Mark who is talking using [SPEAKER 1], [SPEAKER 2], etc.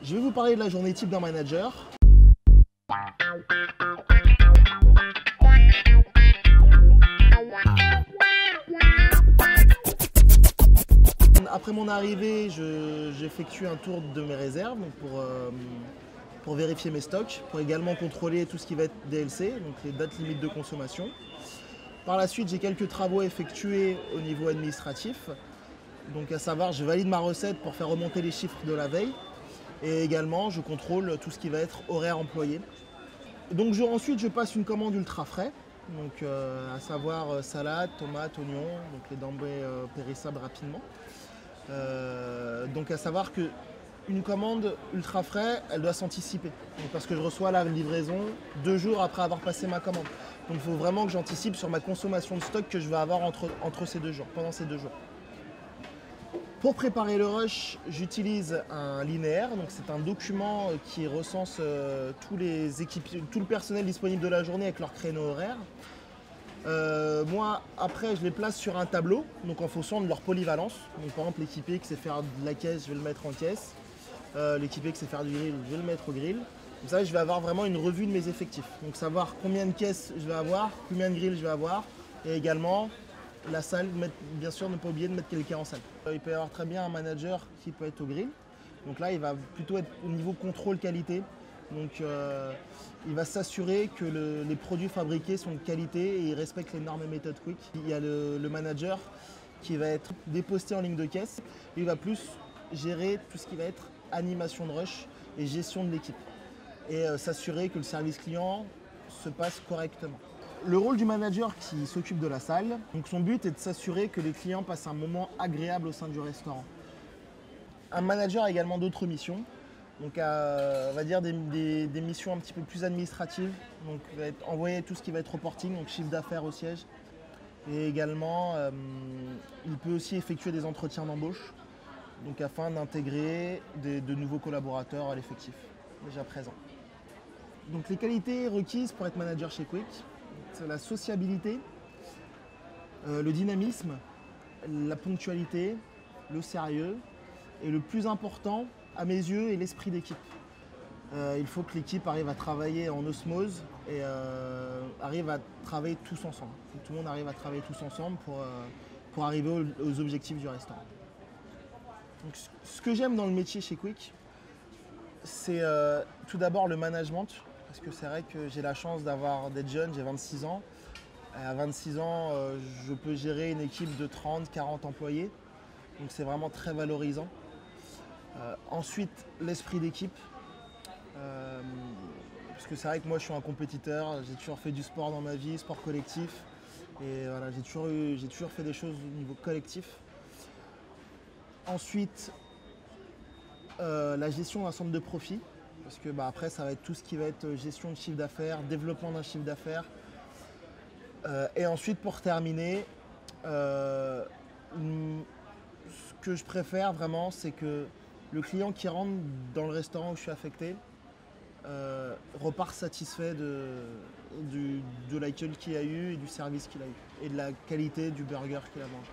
[SPEAKER 1] Je vais vous parler de la journée type d'un manager. Après mon arrivée, j'effectue un tour de mes réserves pour vérifier mes stocks, pour également contrôler tout ce qui va être DLC, donc les dates limites de consommation. Par la suite, j'ai quelques travaux à effectuer au niveau administratif. Donc à savoir, je valide ma recette pour faire remonter les chiffres de la veille. Et également, je contrôle tout ce qui va être horaire employé. Donc ensuite, je passe une commande ultra frais. Donc à savoir salade, tomates, oignons, donc les denrées périssables rapidement. Donc à savoir que une commande ultra frais, elle doit s'anticiper. Parce que je reçois la livraison 2 jours après avoir passé ma commande. Donc il faut vraiment que j'anticipe sur ma consommation de stock que je vais avoir entre ces 2 jours, pendant ces 2 jours. Pour préparer le rush, j'utilise un linéaire. Donc c'est un document qui recense tout le personnel disponible de la journée avec leur créneau horaire. Moi, après, je les place sur un tableau, donc en fonction de leur polyvalence. Donc, par exemple, l'équipier qui sait faire de la caisse, je vais le mettre en caisse. L'équipier qui sait faire du grill, je vais le mettre au grill. Comme ça, je vais avoir vraiment une revue de mes effectifs. Donc, savoir combien de caisses je vais avoir, combien de grilles je vais avoir, et également la salle, bien sûr, ne pas oublier de mettre quelqu'un en salle. Il peut y avoir très bien un manager qui peut être au grill. Donc là, il va plutôt être au niveau contrôle qualité. Donc il va s'assurer que les produits fabriqués sont de qualité et ils respectent les normes et méthodes Quick. Il y a le manager qui va être déposté en ligne de caisse. Il va plus gérer tout ce qui va être animation de rush et gestion de l'équipe. Et s'assurer que le service client se passe correctement. Le rôle du manager qui s'occupe de la salle, donc son but est de s'assurer que les clients passent un moment agréable au sein du restaurant. Un manager a également d'autres missions. Donc on va dire des missions un petit peu plus administratives, donc envoyer tout ce qui va être reporting, donc chiffre d'affaires au siège. Et également, il peut aussi effectuer des entretiens d'embauche, donc afin d'intégrer de nouveaux collaborateurs à l'effectif, déjà présents. Donc les qualités requises pour être manager chez Quick, c'est la sociabilité, le dynamisme, la ponctualité, le sérieux et le plus important, à mes yeux, et l'esprit d'équipe. Il faut que l'équipe arrive à travailler en osmose et arrive à travailler tous ensemble. Il faut que tout le monde arrive à travailler tous ensemble pour arriver aux objectifs du restaurant. Donc, ce que j'aime dans le métier chez Quick, c'est tout d'abord le management, parce que c'est vrai que j'ai la chance d'être jeune, j'ai 26 ans. Et à 26 ans, je peux gérer une équipe de 30, 40 employés, donc c'est vraiment très valorisant. Ensuite, l'esprit d'équipe, parce que c'est vrai que moi je suis un compétiteur, j'ai toujours fait du sport dans ma vie, sport collectif, et voilà, j'ai toujours fait des choses au niveau collectif. Ensuite, la gestion d'un centre de profit, parce que après ça va être tout ce qui va être gestion de chiffre d'affaires, développement d'un chiffre d'affaires. Et ensuite, pour terminer, ce que je préfère vraiment, c'est que le client qui rentre dans le restaurant où je suis affecté repart satisfait de l'accueil qu'il a eu et du service qu'il a eu et de la qualité du burger qu'il a mangé.